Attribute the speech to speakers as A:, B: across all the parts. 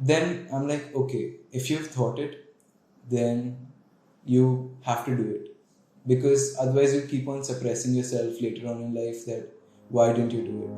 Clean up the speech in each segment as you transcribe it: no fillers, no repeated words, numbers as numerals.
A: then I'm like, okay, if you've thought it, then you have to do it, because otherwise you keep on suppressing yourself later on in life that why didn't you do it.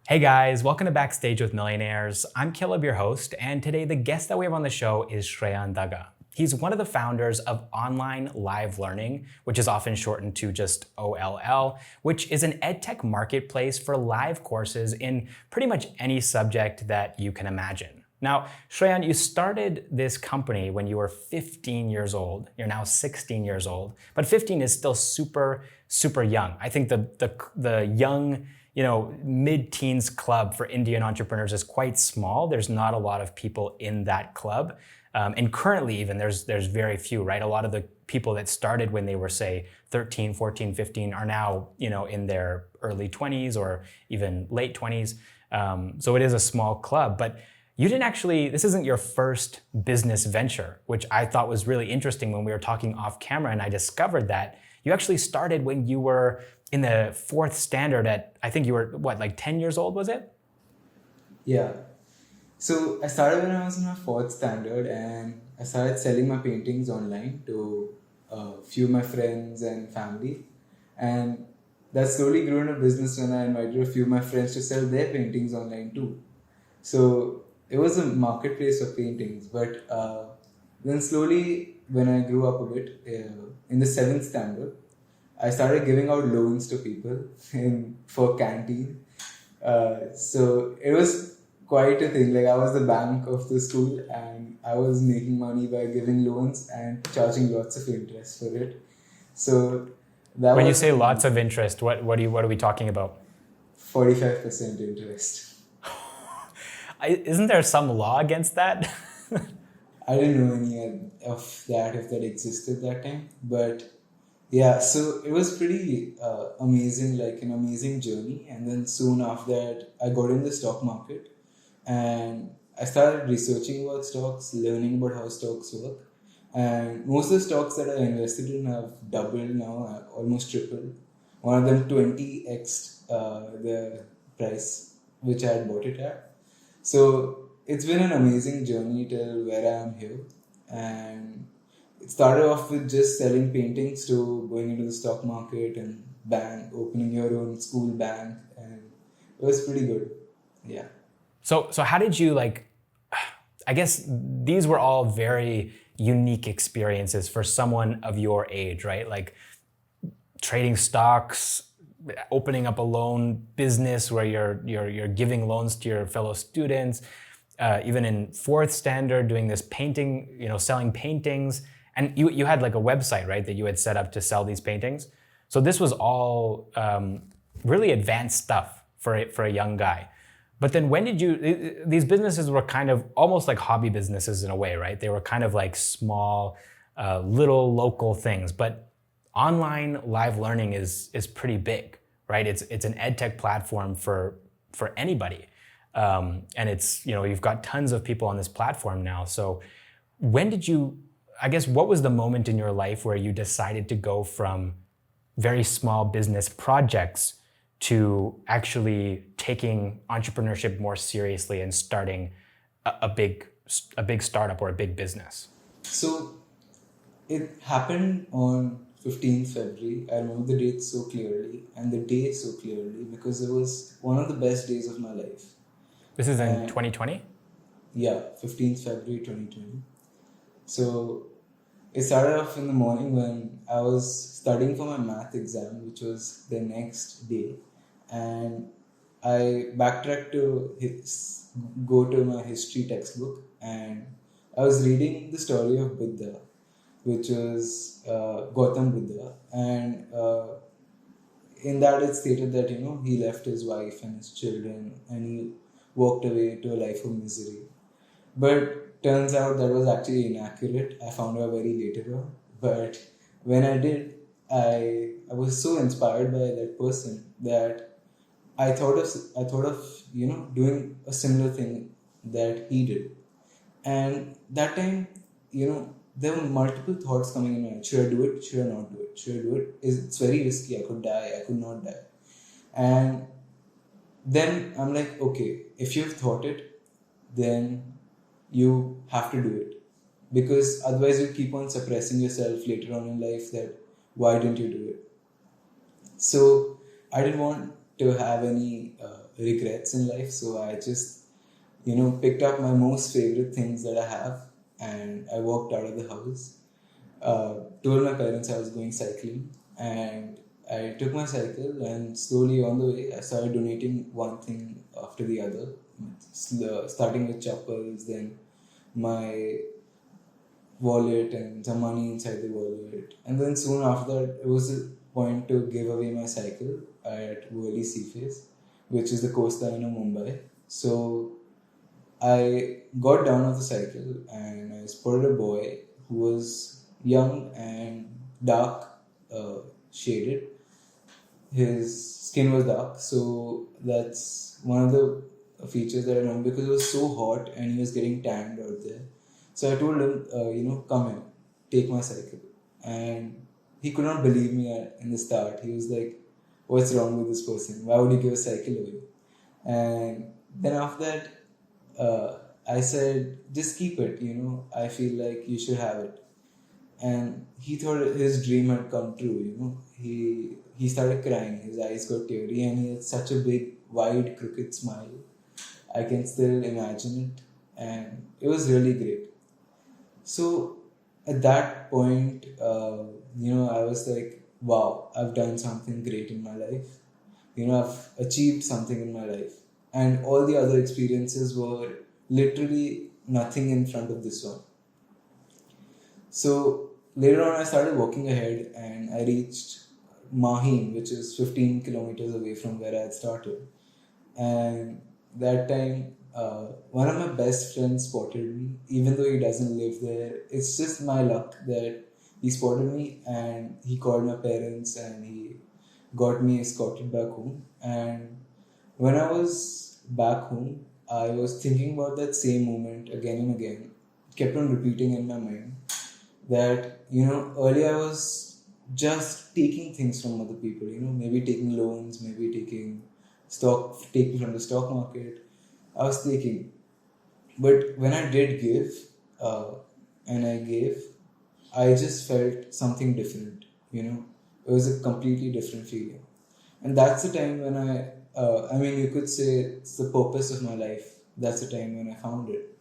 B: Hey guys, welcome to Backstage with Millionaires. I'm Caleb, your host, and today the guest that we have on the show is Shreyaan Daga. He's one of the founders of Online Live Learning, which is often shortened to just OLL, which is an edtech marketplace for live courses in pretty much any subject that you can imagine. Now, Shreyaan, you started this company when you were 15 years old. You're now 16 years old, but 15 is still super, super young. I think the young, mid-teens club for Indian entrepreneurs is quite small. There's not a lot of people in that club. And currently even there's very few, right? A lot of the people that started when they were, say, 13, 14, 15 are now, in their early 20s or even late 20s. So it is a small club, but you didn't actually, this isn't your first business venture, which I thought was really interesting when we were talking off camera, and I discovered that you actually started when you were in the fourth standard at, I think you were, 10 years old, was it?
A: Yeah. So I started when I was in my fourth standard, and I started selling my paintings online to a few of my friends and family. And that slowly grew into business when I invited a few of my friends to sell their paintings online too. So it was a marketplace of paintings. But then slowly, when I grew up a bit, in the seventh standard, I started giving out loans to people for canteen. So it was quite a thing. Like, I was the bank of the school, and I was making money by giving loans and charging lots of interest for it. So that
B: when
A: was,
B: you say lots of interest, what are we talking about?
A: 45% interest.
B: Isn't there some law against that?
A: I didn't know any of that, if that existed that time, but yeah, so it was pretty amazing, like an amazing journey. And then soon after that, I got in the stock market, and I started researching about stocks, learning about how stocks work. And most of the stocks that I invested in have doubled now, almost tripled. One of them 20x the price which I had bought it at. So it's been an amazing journey till where I am here. And it started off with just selling paintings to going into the stock market and opening your own school bank, and it was pretty good. Yeah.
B: So how did you, I guess these were all very unique experiences for someone of your age, right? Like trading stocks, opening up a loan business where you're giving loans to your fellow students, even in fourth standard doing this painting, selling paintings. And you had like a website, right, that you had set up to sell these paintings. So this was all really advanced stuff for a young guy. But then when did these businesses were kind of almost like hobby businesses in a way, right? They were kind of like small, little local things. But online live learning is pretty big, right? It's an edtech platform for anybody. And it's, you've got tons of people on this platform now. So when did you, I guess, what was the moment in your life where you decided to go from very small business projects to actually taking entrepreneurship more seriously and starting a big startup or a big business?
A: So it happened on 15th February. I remember the date so clearly and the day so clearly because it was one of the best days of my life.
B: This is in 2020?
A: Yeah, 15th February 2020. So it started off in the morning when I was studying for my math exam, which was the next day. And I backtracked to go to my history textbook, and I was reading the story of Buddha, which was Gautam Buddha. And in that it stated that, he left his wife and his children and he walked away to a life of misery. But turns out that was actually inaccurate. I found out very later on. But when I did, I was so inspired by that person that I thought of doing a similar thing that he did. And that time, there were multiple thoughts coming in my head. Should I do it? Should I not do it? Should I do it? It's very risky. I could die. I could not die. And then I'm like, okay, if you've thought it, then you have to do it. Because otherwise you keep on suppressing yourself later on in life that why didn't you do it? So I didn't want to have any regrets in life. So I just, picked up my most favorite things that I have and I walked out of the house. Told my parents I was going cycling, and I took my cycle, and slowly on the way I started donating one thing after the other, starting with chappals, then my wallet and some money inside the wallet. And then soon after that, it was a point to give away my cycle at Worli Seaface, which is the coastline of Mumbai. So I got down off the cycle and I spotted a boy who was young and dark shaded. His skin was dark, so that's one of the features that I remember because it was so hot and he was getting tanned out there. So I told him, come here, take my cycle. And he could not believe me in the start. He was like, what's wrong with this person? Why would he give a cycle away? And then after that, I said, just keep it, I feel like you should have it. And he thought his dream had come true, He started crying, his eyes got teary, and he had such a big, wide, crooked smile. I can still imagine it, and it was really great. So at that point, I was like, wow, I've done something great in my life. I've achieved something in my life. And all the other experiences were literally nothing in front of this one. So later on, I started walking ahead and I reached Mahim, which is 15 kilometers away from where I had started. And that time, one of my best friends spotted me, even though he doesn't live there. It's just my luck that he spotted me and he called my parents and he got me escorted back home. And when I was back home, I was thinking about that same moment again and again, kept on repeating in my mind that, earlier I was just taking things from other people, maybe taking loans, maybe taking from the stock market. I was taking. But when I did give, and I gave, I just felt something different, It was a completely different feeling. And that's the time when you could say it's the purpose of my life. That's the time when I found it.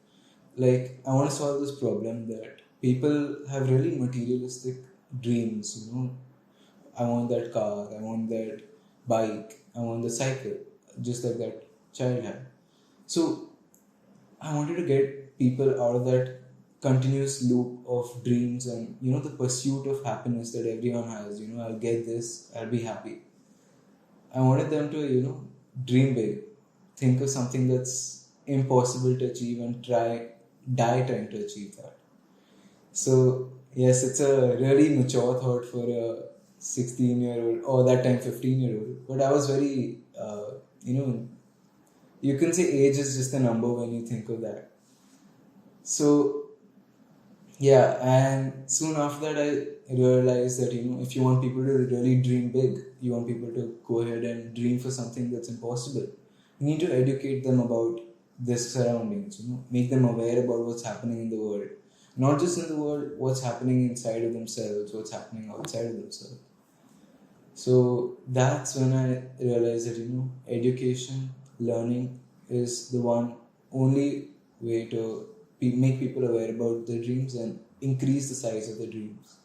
A: Like, I want to solve this problem that people have really materialistic dreams, I want that car, I want that bike, I want the cycle, just like that child had. So, I wanted to get people out of that continuous loop of dreams and, the pursuit of happiness that everyone has. I'll get this, I'll be happy. I wanted them to, dream big, think of something that's impossible to achieve and die trying to achieve that. So, yes, it's a really mature thought for a 16-year-old, or that time 15-year-old. But I was very, you can say age is just a number when you think of that. So, yeah, and soon after that, I realized that, if you want people to really dream big, you want people to go ahead and dream for something that's impossible, you need to educate them about this surroundings, make them aware about what's happening in the world. Not just in the world, what's happening inside of themselves, what's happening outside of themselves. So that's when I realized that, education, learning is the only way to make people aware about their dreams and increase the size of their dreams.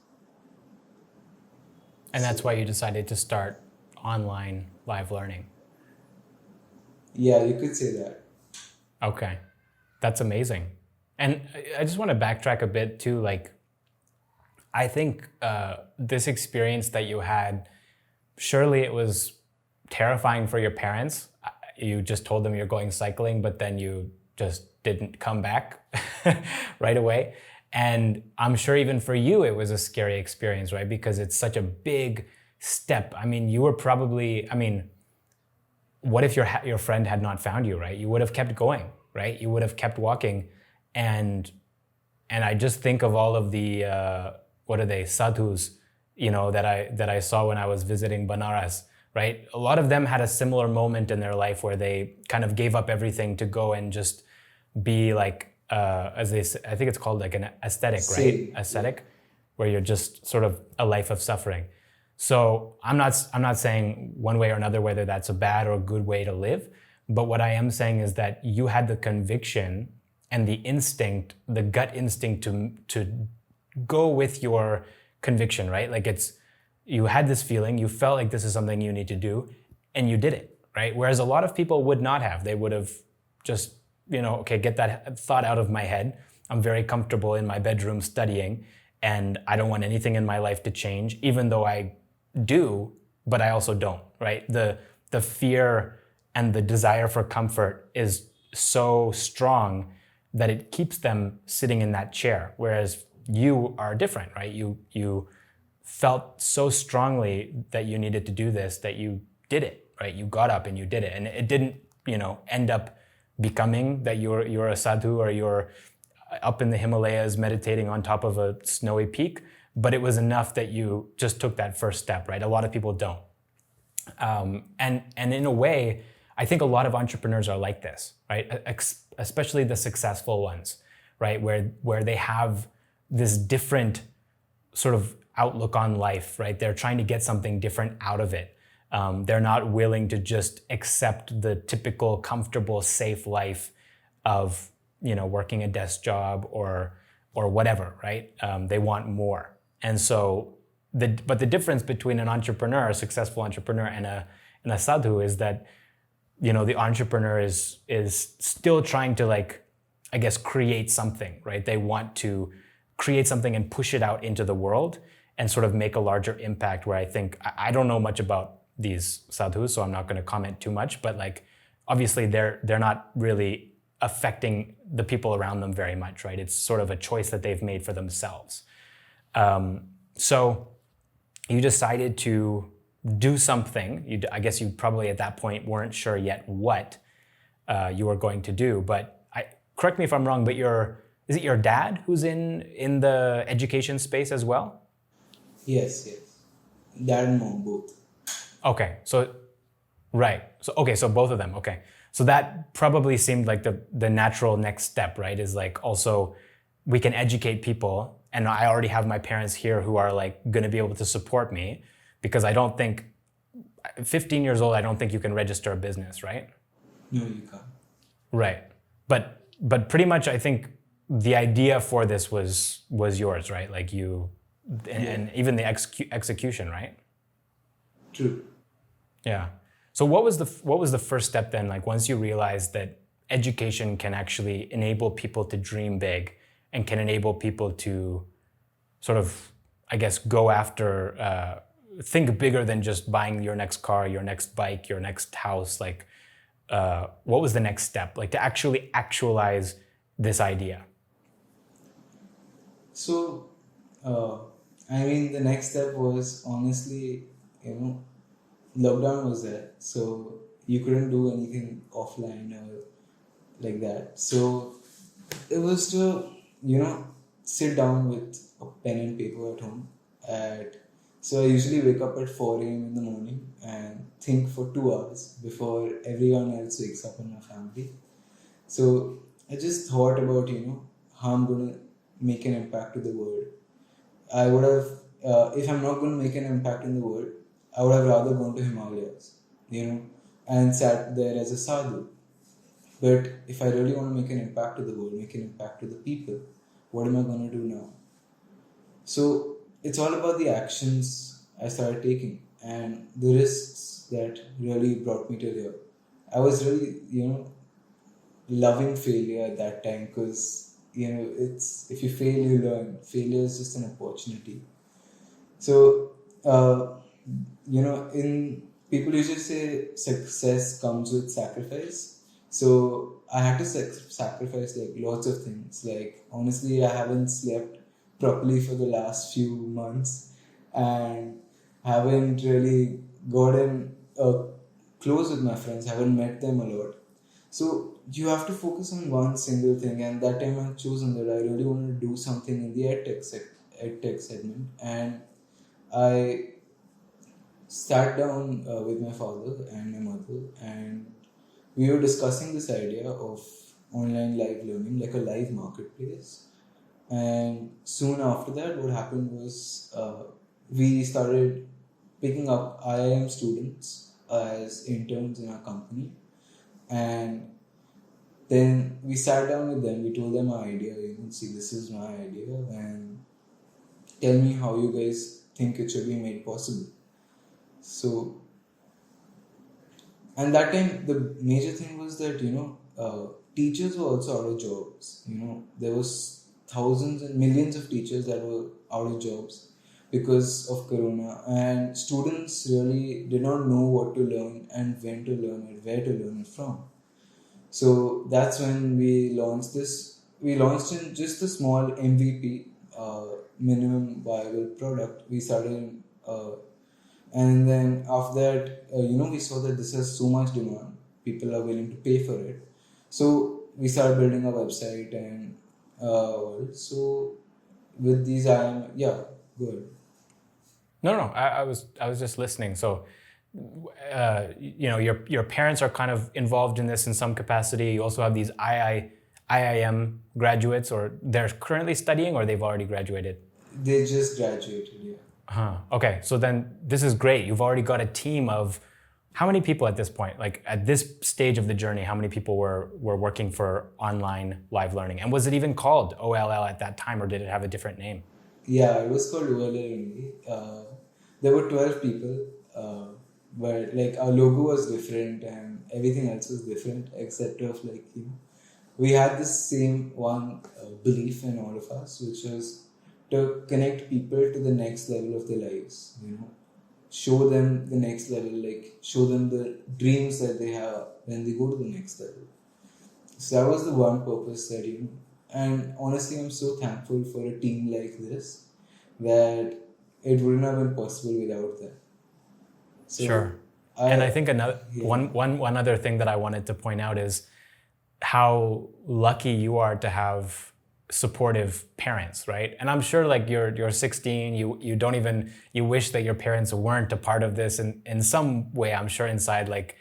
B: And that's why you decided to start online live learning.
A: Yeah, you could say that.
B: Okay, that's amazing. And I just want to backtrack a bit too. Like, I think this experience that you had, surely it was terrifying for your parents. You just told them you're going cycling, but then you just didn't come back right away. And I'm sure even for you, it was a scary experience, right? Because it's such a big step. I mean, you were probably, what if your friend had not found you, right? You would have kept going, right? You would have kept walking. And I just think of all of the, what are they, sadhus, that I saw when I was visiting Banaras, right? A lot of them had a similar moment in their life where they kind of gave up everything to go and just be like, as they say, I think it's called like an aesthetic, right?
A: Same.
B: Aesthetic, where you're just sort of a life of suffering. So I'm not saying one way or another whether that's a bad or a good way to live, but what I am saying is that you had the conviction and the instinct, the gut instinct to go with your conviction, right? Like you had this feeling, you felt like this is something you need to do, and you did it, right? Whereas a lot of people would not have. They would have just, okay, get that thought out of my head. I'm very comfortable in my bedroom studying, and I don't want anything in my life to change, even though I do, but I also don't, right? The fear and the desire for comfort is so strong that it keeps them sitting in that chair. Whereas you are different, right? You felt so strongly that you needed to do this that you did it, right? You got up and you did it, and it didn't, end up becoming that you're a sadhu or you're up in the Himalayas meditating on top of a snowy peak, but it was enough that you just took that first step, right? A lot of people don't. And in a way, I think a lot of entrepreneurs are like this, right? Especially the successful ones, right? Where they have this different sort of outlook on life, right? They're trying to get something different out of it. They're not willing to just accept the typical, comfortable, safe life of, working a desk job or whatever, right? They want more. And so, but the difference between an entrepreneur, a successful entrepreneur, and a sadhu is that, the entrepreneur is still trying to, like, I guess, create something, right? They want to create something and push it out into the world and sort of make a larger impact. Where I think, I don't know much about these sadhus, so I'm not going to comment too much, but like, obviously they're not really affecting the people around them very much, right? It's sort of a choice that they've made for themselves. So you decided to do something. I guess you probably at that point weren't sure yet what you were going to do, but correct me if I'm wrong, but is it your dad who's in the education space as well?
A: Yes. Dad and mom both.
B: Okay, so right. So both of them. Okay. So that probably seemed like the natural next step, right? Is like, also we can educate people, and I already have my parents here who are like going to be able to support me, because I don't think 15 years old, I don't think you can register a business, right?
A: No, you can't.
B: Right. But pretty much I think the idea for this was yours, right? Like and even the execution, right?
A: True.
B: Yeah. So what was the first step then? Like, once you realized that education can actually enable people to dream big and can enable people to sort of, I guess, go after, think bigger than just buying your next car, your next bike, your next house. Like, what was the next step? Like, to actually actualize this idea?
A: So, the next step was, honestly, lockdown was there, so you couldn't do anything offline or like that. So it was to, sit down with a pen and paper at home. So I usually wake up at 4 a.m. in the morning and think for 2 hours before everyone else wakes up in my family. So I just thought about, how I'm going to make an impact to the world. I would have, if I'm not going to make an impact in the world, I would have rather gone to Himalayas, and sat there as a sadhu. But if I really want to make an impact to the world, make an impact to the people, what am I going to do now? So it's all about the actions I started taking and the risks that really brought me to here. I was really, loving failure at that time, because, it's, if you fail, you learn. Failure is just an opportunity. So, in people usually say success comes with sacrifice. So I had to sacrifice like lots of things. Like, honestly, I haven't slept properly for the last few months and haven't really gotten close with my friends, haven't met them a lot. So you have to focus on one single thing, and that time I've chosen that I really want to do something in the edtech segment, and I sat down with my father and my mother, and we were discussing this idea of online live learning, like a live marketplace. And soon after that, what happened was we started picking up IIM students as interns in our company. And then we sat down with them, we told them our idea, see, this is my idea, and tell me how you guys think it should be made possible. So, and that time, the major thing was that, teachers were also out of jobs. There was thousands and millions of teachers that were out of jobs because of Corona, and students really did not know what to learn and when to learn it, where to learn it from. So that's when we launched this. We launched in just a small MVP, minimum viable product. We started, and then after that, we saw that this has so much demand. People are willing to pay for it. So we started building a website, and so with these, yeah, good.
B: No, I was just listening. So, your parents are kind of involved in this in some capacity. You also have these IIM graduates, or they're currently studying, or they've already graduated.
A: They just graduated, yeah.
B: Okay, so then this is great. You've already got a team of how many people at this point? Like at this stage of the journey, how many people were working for online live learning? And was it even called OLL at that time, or did it have a different name?
A: Yeah, it was called OLL only. There were 12 people, but like our logo was different and everything else was different, except of we had this same one belief in all of us, which was to connect people to the next level of their lives. Show them the next level, like show them the dreams that they have when they go to the next level. So that was the one purpose that and honestly, I'm so thankful for a team like this that it wouldn't have been possible without them. So
B: sure. And I think one other thing that I wanted to point out is how lucky you are to have supportive parents, right? And I'm sure like you're 16, you don't even, you wish that your parents weren't a part of this in some way. I'm sure inside, like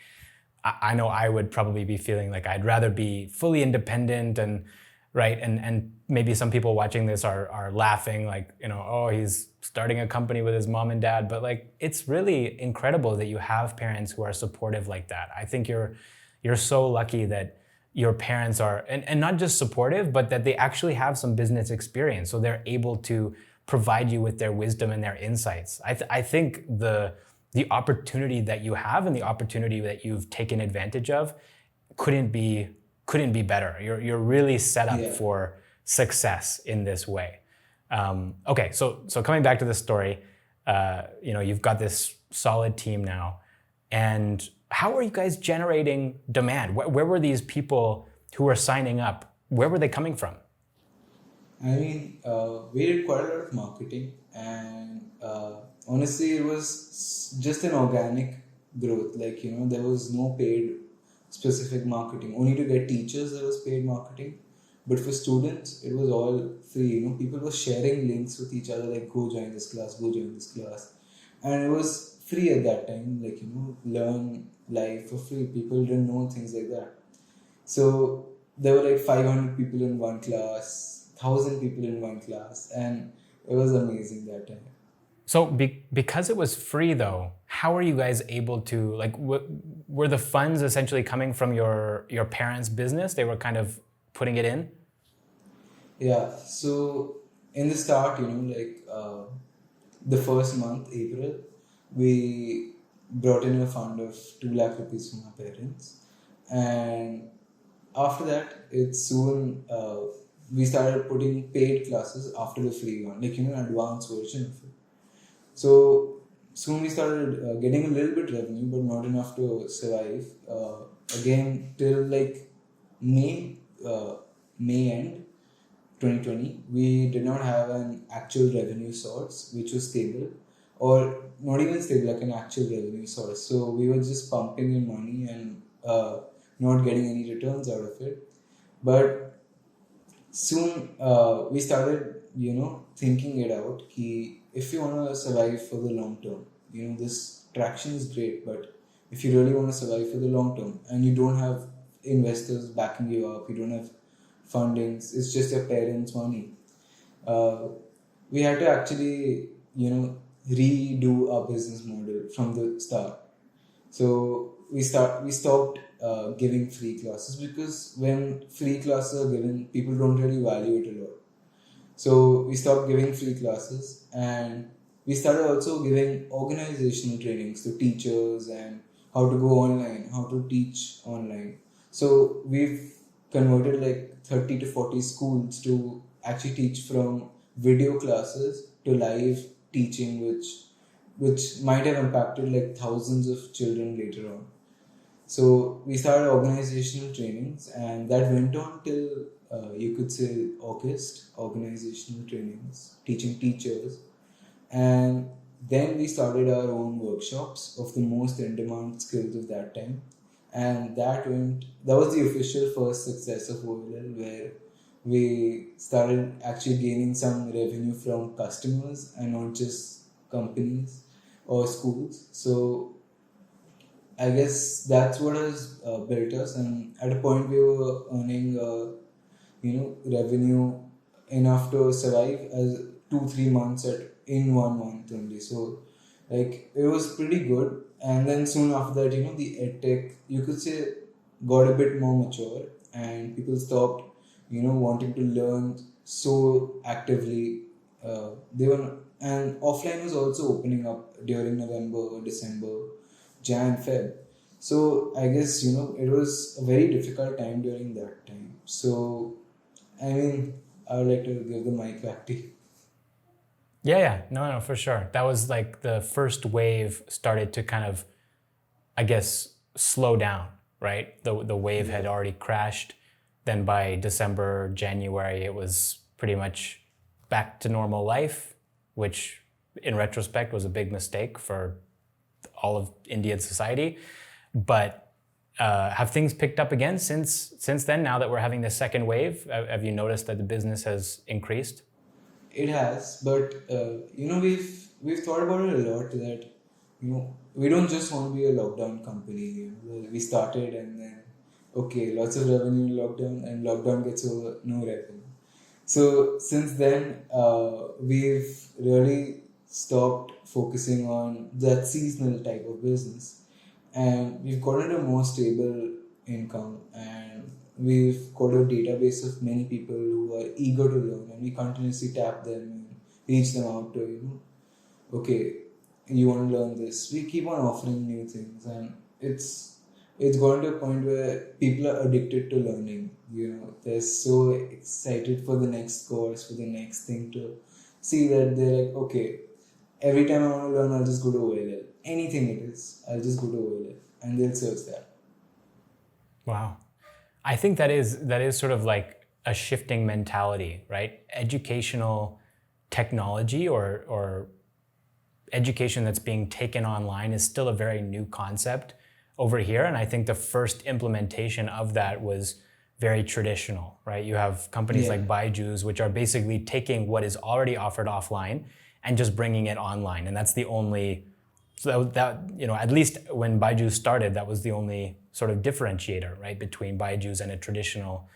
B: I know I would probably be feeling like I'd rather be fully independent and right. And maybe some people watching this are laughing like, oh, he's starting a company with his mom and dad. But like, it's really incredible that you have parents who are supportive like that. I think you're so lucky that your parents are, and not just supportive, but that they actually have some business experience. So they're able to provide you with their wisdom and their insights. I think the opportunity that you have and the opportunity that you've taken advantage of couldn't be better. You're really set up for success in this way. Okay, so coming back to the story, you've got this solid team now, and how are you guys generating demand? Where were these people who were signing up? Where were they coming from?
A: I mean, we did quite a lot of marketing, and honestly, it was just an organic growth. Like, there was no paid specific marketing. Only to get teachers there was paid marketing. But for students, it was all free. People were sharing links with each other, like, go join this class, go join this class. And it was free at that time, like, learn live for free. People didn't know things like that. So there were like 500 people in one class, 1,000 people in one class, and it was amazing that time.
B: So because it was free though, how are you guys able to, like, were the funds essentially coming from your parents' business? They were kind of putting it in?
A: Yeah, so in the start, the first month, April, we brought in a fund of 2 lakh rupees from our parents. And after that, we started putting paid classes after the free one, like, an advanced version of it. So soon we started getting a little bit revenue, but not enough to survive. Again, till like May end 2020, we did not have an actual revenue source which was stable, or not even stable, like an actual revenue source. So we were just pumping in money and not getting any returns out of it. But soon we started, thinking it out. If you want to survive for the long term, this traction is great, but if you really want to survive for the long term and you don't have investors backing you up, you don't have fundings, it's just your parents' money. We had to actually, redo our business model from the start. So we stopped giving free classes, because when free classes are given, people don't really value it a lot. So we stopped giving free classes, and we started also giving organizational trainings to teachers and how to go online, how to teach online. So we've converted like 30 to 40 schools to actually teach from video classes to live teaching, which might have impacted like thousands of children later on. So we started organizational trainings, and that went on till you could say August. Organizational trainings, teaching teachers, and then we started our own workshops of the most in-demand skills of that time, and that was the official first success of OLL, where we started actually gaining some revenue from customers and not just companies or schools. So I guess that's what has built us, and at a point we were earning, revenue enough to survive as 2 3 months in 1 month only. So, like, it was pretty good. And then soon after that, the edtech, you could say, got a bit more mature, and people stopped, wanting to learn so actively. And offline was also opening up during November, December, Jan, Feb. So I guess, it was a very difficult time during that time. So, I mean, I would like to give the mic back to you.
B: Yeah, no, for sure. That was like the first wave started to kind of, I guess, slow down, right? The wave had already crashed. Then by December, January, it was pretty much back to normal life, which in retrospect was a big mistake for all of Indian society. But have things picked up again since then, now that we're having the second wave? Have you noticed that the business has increased?
A: It has, but we've thought about it a lot, that we don't just want to be a lockdown company. We started, and then okay, lots of revenue in lockdown, and lockdown gets over, no revenue. So since then, we've really stopped focusing on that seasonal type of business, and we've gotten a more stable income, and we've got a database of many people who are eager to learn, and we continuously tap them and reach them out to, okay, you want to learn this. We keep on offering new things, and it's gone to a point where people are addicted to learning. They're so excited for the next course, for the next thing to see, that they're like, okay, every time I want to learn, I'll just go to OLL. Anything it is, I'll just go to OLL, and they'll search that.
B: Wow. I think that is sort of like a shifting mentality, right? Educational technology or education that's being taken online is still a very new concept over here. And I think the first implementation of that was very traditional, right? You have companies like Byju's, which are basically taking what is already offered offline and just bringing it online. And that's the only, so that at least when Byju's started, that was the only sort of differentiator, right, between Byju's and a traditional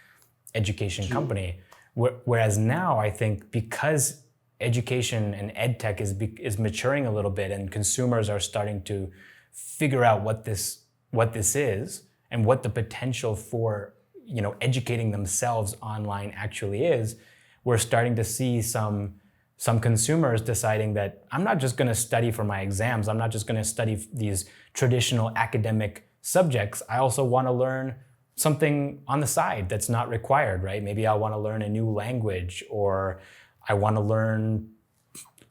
B: education company. Whereas now, I think because education and edtech is maturing a little bit, and consumers are starting to figure out what this is and what the potential for educating themselves online actually is, we're starting to see some consumers deciding that I'm not just going to study for my exams, I'm not just going to study these traditional academic subjects, I also want to learn something on the side that's not required, right? Maybe I want to learn a new language, or I want to learn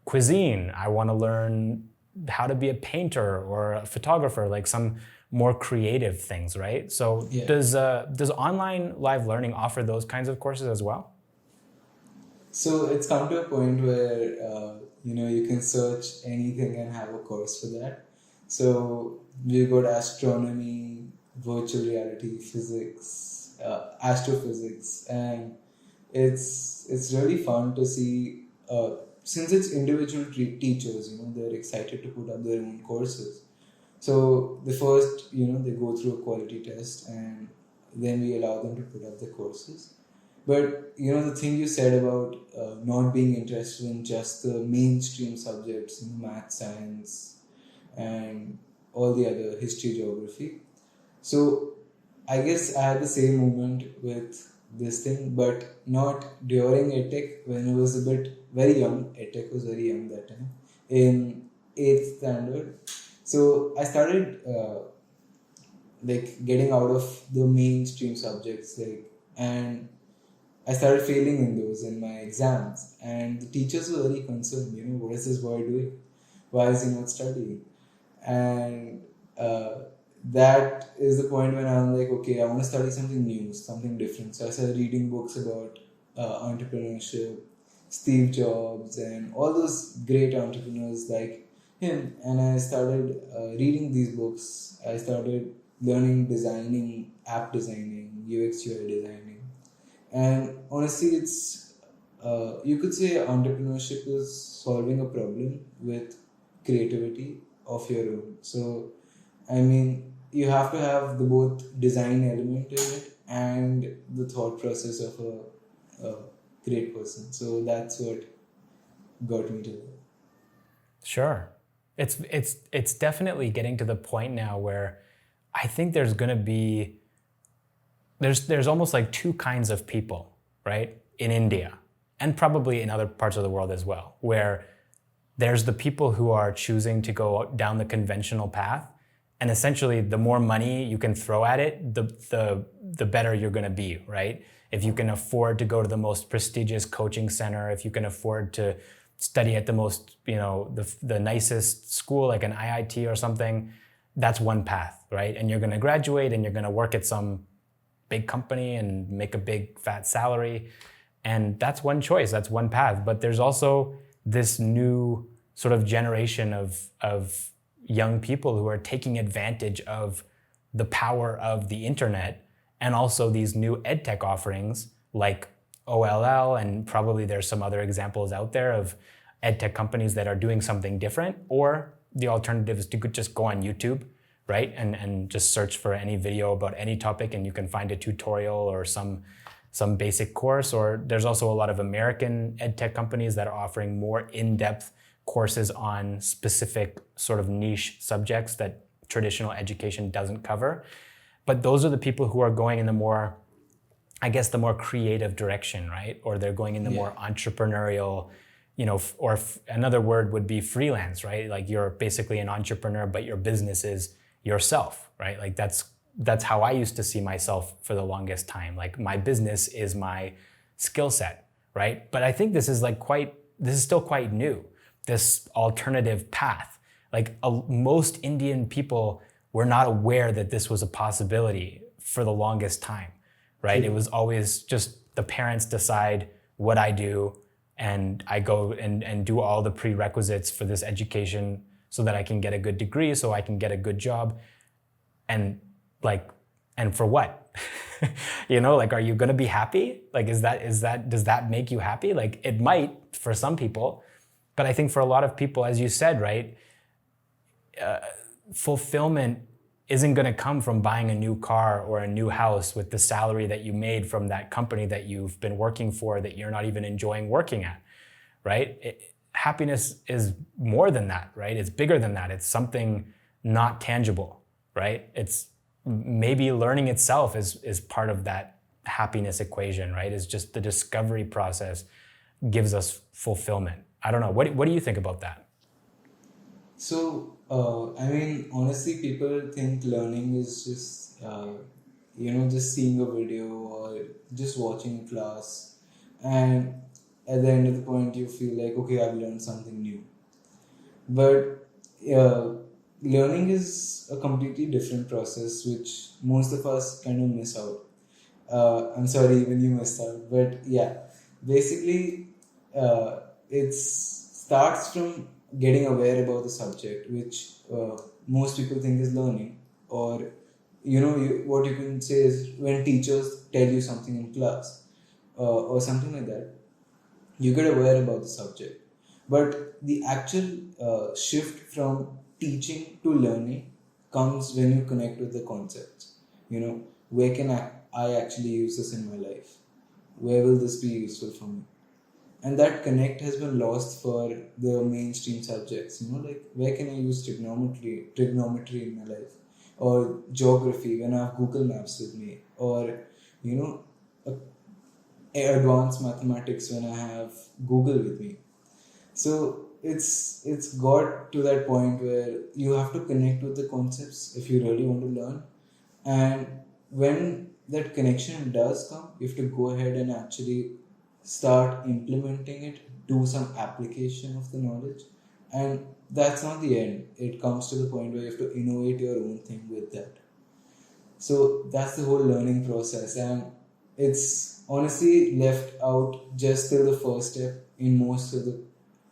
B: cuisine, I want to learn how to be a painter or a photographer, like some more creative things, right? So does online live learning offer those kinds of courses as well?
A: So it's come to a point where you can search anything and have a course for that. So we've got astronomy, virtual reality, physics, astrophysics, and it's really fun to see. Since it's individual teachers, they're excited to put up their own courses. So the first, they go through a quality test, and then we allow them to put up the courses. But the thing you said about not being interested in just the mainstream subjects, math, science, and all the other history, geography. So I guess I had the same moment with this thing, but not during Edtech when I was a bit very young. Edtech was very young that time, in 8th standard. So I started like getting out of the mainstream subjects, and I started failing in those in my exams, and the teachers were very concerned. What is this boy doing? Why is he not studying? And that is the point when I'm like, okay, I want to study something new, something different. So I started reading books about entrepreneurship, Steve Jobs, and all those great entrepreneurs like him. And I started reading these books. I started learning designing, app designing, UX UI designing. And honestly, it's you could say entrepreneurship is solving a problem with creativity of your own. So, I mean, you have to have the both design element in it and the thought process of a great person. So that's what got me to that.
B: Sure. It's definitely getting to the point now where I think there's going to be there's almost like two kinds of people, right? In India and probably in other parts of the world as well, where there's the people who are choosing to go down the conventional path, and essentially the more money you can throw at it, the better you're going to be, right? If you can afford to go to the most prestigious coaching center, if you can afford to study at the most, the nicest school like an IIT or something, that's one path, right? And you're going to graduate and you're going to work at some big company and make a big fat salary. And that's one choice, that's one path. But there's also this new sort of generation of young people who are taking advantage of the power of the internet, and also these new edtech offerings like OLL, and probably there's some other examples out there of edtech companies that are doing something different. Or the alternative is to just go on YouTube, right? And just search for any video about any topic and you can find a tutorial or some basic course. Or there's also a lot of American edtech companies that are offering more in-depth courses on specific sort of niche subjects that traditional education doesn't cover. But those are the people who are going in the more, I guess, the more creative direction, right? Or they're going in the more entrepreneurial, another word would be freelance, right? Like you're basically an entrepreneur, but your business is yourself, right? Like that's how I used to see myself for the longest time. Like my business is my skill set, right? But I think this is still quite new, this alternative path. Like most Indian people were not aware that this was a possibility for the longest time, right? It was always just the parents decide what I do, and I go and do all the prerequisites for this education so that I can get a good degree, so I can get a good job. And for what? Are you gonna be happy? Like, does that make you happy? Like, it might for some people, but I think for a lot of people, as you said, right, fulfillment isn't gonna come from buying a new car or a new house with the salary that you made from that company that you've been working for that you're not even enjoying working at, right? Happiness is more than that, right? It's bigger than that. It's something not tangible, right? It's maybe learning itself is part of that happiness equation, right? It's just the discovery process gives us fulfillment. I don't know. What do you think about that?
A: So, honestly, people think learning is just, just seeing a video or just watching a class. And at the end of the point, you feel like, okay, I've learned something new. But learning is a completely different process, which most of us kind of miss out. I'm sorry, even you missed out. But yeah, basically, it starts from getting aware about the subject, which most people think is learning. Or, what you can say is when teachers tell you something in class or something like that, you get aware about the subject. But the actual shift from teaching to learning comes when you connect with the concepts. Where can I actually use this in my life? Where will this be useful for me? And that connect has been lost for the mainstream subjects. Like where can I use trigonometry in my life, or geography when I have Google Maps with me, or you know, advanced mathematics when I have Google with me. So it's got to that point where you have to connect with the concepts if you really want to learn, and when that connection does come, you have to go ahead and actually start implementing it, do some application of the knowledge, and that's not the end. It comes to the point where you have to innovate your own thing with that. So that's the whole learning process, and it's honestly left out just till the first step in most of the,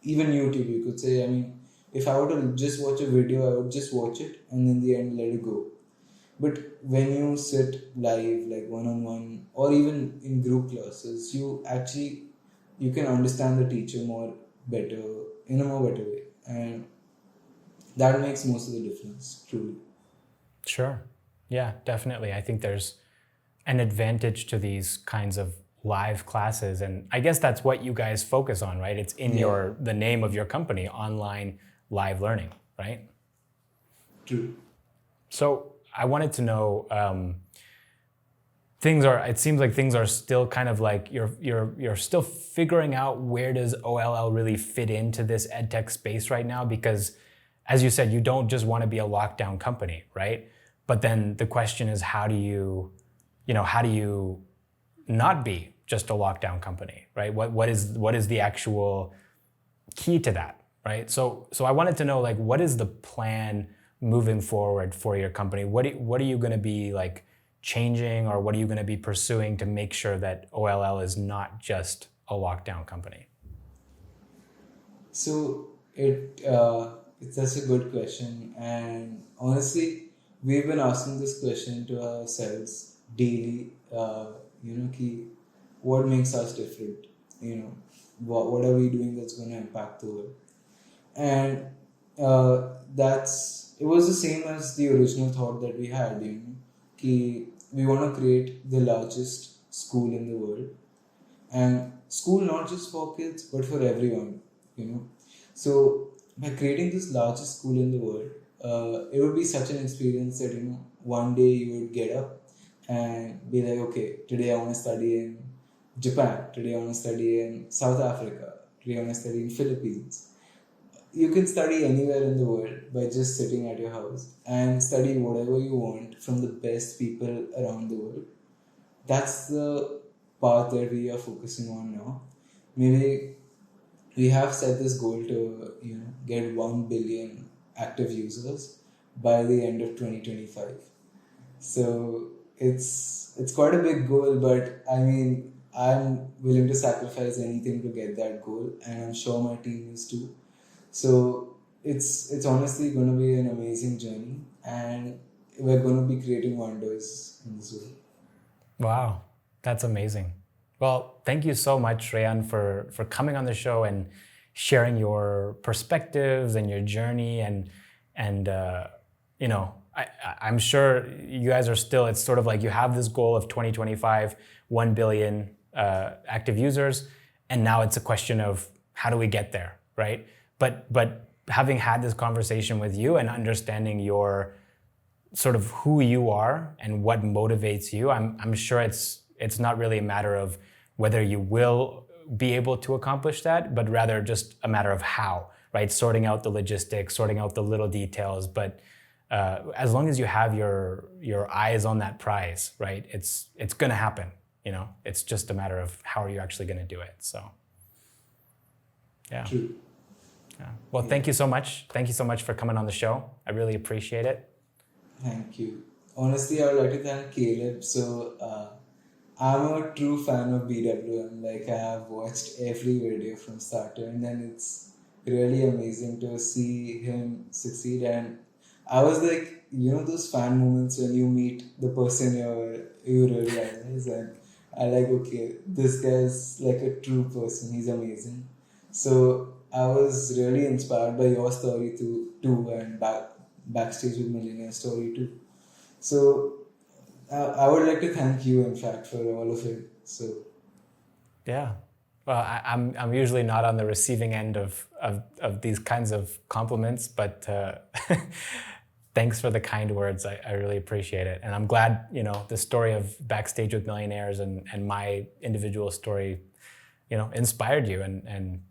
A: even YouTube, you could say. I mean, if I were to just watch a video, I would just watch it and in the end let it go. But when you sit live, like one-on-one, or even in group classes, you can understand the teacher better, in a more better way, and that makes most of the difference, truly.
B: Sure. Yeah, definitely. I think there's an advantage to these kinds of live classes, and I guess that's what you guys focus on, right? It's in the name of your company, online live learning, right?
A: True.
B: So I wanted to know, it seems like things are still kind of like you're still figuring out where does OLL really fit into this edtech space right now, because as you said, you don't just want to be a lockdown company, right? But then the question is, how do you not be just a lockdown company, right? What is the actual key to that, right? So I wanted to know, like, what is the plan moving forward for your company? What are you going to be like changing, or what are you going to be pursuing to make sure that OLL is not just a lockdown company?
A: So it's such a good question, and honestly, we've been asking this question to ourselves daily. What makes us different? What are we doing that's going to impact the world? And it was the same as the original thought that we had. We want to create the largest school in the world, and school not just for kids but for everyone. So by creating this largest school in the world, it would be such an experience that one day you would get up and be like, okay, today I want to study in Japan, today I want to study in South Africa, today I want to study in Philippines. You can study anywhere in the world by just sitting at your house and study whatever you want from the best people around the world. That's the path that we are focusing on now. Maybe we have set this goal to get 1 billion active users by the end of 2025. So it's quite a big goal, but I mean, I'm willing to sacrifice anything to get that goal, and I'm sure my team is too. So it's honestly going to be an amazing journey, and we're going to be creating wonders in this world.
B: Wow, that's amazing. Well, thank you so much, Shreyaan, for coming on the show and sharing your perspectives and your journey, and I'm sure you guys are still, it's sort of like you have this goal of 2025, 1 billion active users, and now it's a question of how do we get there, right? But having had this conversation with you and understanding your sort of who you are and what motivates you, I'm sure it's not really a matter of whether you will be able to accomplish that, but rather just a matter of how, right? Sorting out the logistics, sorting out the little details, but as long as you have your eyes on that prize, right? It's going to happen. It's just a matter of how are you actually going to do it. So, yeah.
A: True.
B: Yeah. Well, thank you so much. Thank you so much for coming on the show. I really appreciate it.
A: Thank you. Honestly, I would like to thank Caleb. So, I'm a true fan of BWM. Like, I have watched every video from start to end, and it's really amazing to see him succeed. And I was like, those fan moments when you meet the person you really idolize, and I like, okay, this guy's like a true person. He's amazing. So I was really inspired by your story too, and Backstage with Millionaire story too. So I would like to thank you, in fact, for all of it. So
B: Yeah. Well, I'm usually not on the receiving end of these kinds of compliments, but thanks for the kind words. I really appreciate it. And I'm glad, the story of Backstage with Millionaires and my individual story, inspired you. And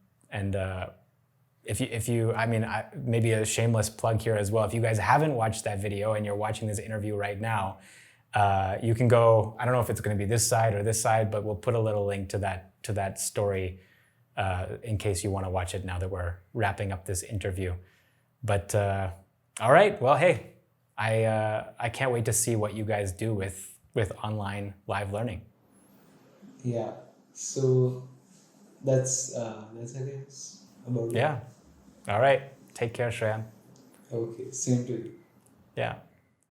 B: if you, maybe a shameless plug here as well. If you guys haven't watched that video and you're watching this interview right now, you can go, I don't know if it's going to be this side or this side, but we'll put a little link to that story in case you want to watch it now that we're wrapping up this interview. But all right, well, hey, I can't wait to see what you guys do with online live learning.
A: yeah, so that's I guess about it.
B: Yeah. All right. Take care, Shreyaan.
A: Okay, same to you.
B: Yeah.